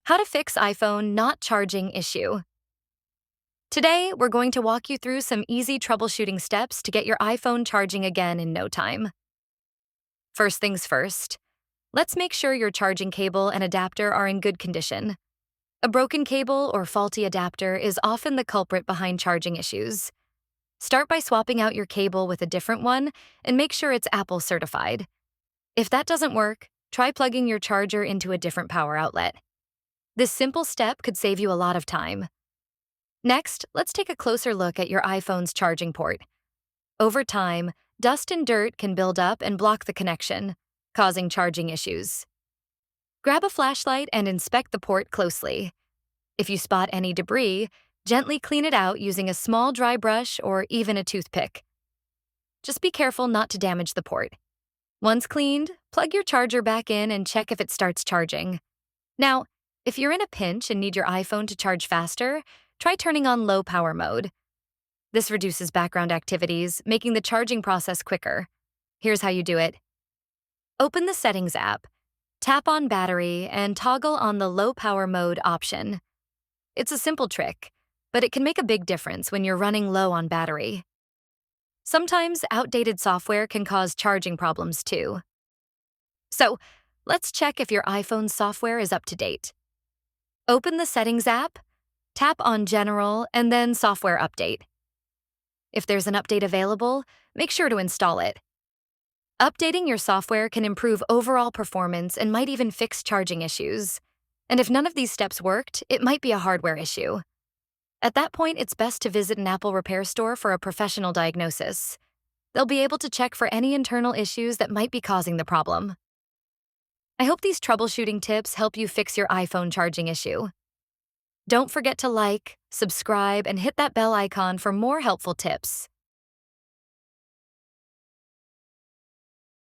How to fix iPhone not charging issue. Today, we're going to walk you through some easy troubleshooting steps to get your iPhone charging again in no time. First things first, let's make sure your charging cable and adapter are in good condition. A broken cable or faulty adapter is often the culprit behind charging issues. Start by swapping out your cable with a different one and make sure it's Apple certified. If that doesn't work, try plugging your charger into a different power outlet. This simple step could save you a lot of time. Next, let's take a closer look at your iPhone's charging port. Over time, dust and dirt can build up and block the connection, causing charging issues. Grab a flashlight and inspect the port closely. If you spot any debris, gently clean it out using a small dry brush or even a toothpick. Just be careful not to damage the port. Once cleaned, plug your charger back in and check if it starts charging. Now, if you're in a pinch and need your iPhone to charge faster, try turning on low power mode. This reduces background activities, making the charging process quicker. Here's how you do it. Open the Settings app, tap on Battery, and toggle on the low power mode option. It's a simple trick, but it can make a big difference when you're running low on battery. Sometimes outdated software can cause charging problems too. So, let's check if your iPhone's software is up to date. Open the Settings app, tap on General, and then Software Update. If there's an update available, make sure to install it. Updating your software can improve overall performance and might even fix charging issues. And if none of these steps worked, it might be a hardware issue. At that point, it's best to visit an Apple repair store for a professional diagnosis. They'll be able to check for any internal issues that might be causing the problem. I hope these troubleshooting tips help you fix your iPhone charging issue. Don't forget to like, subscribe, and hit that bell icon for more helpful tips.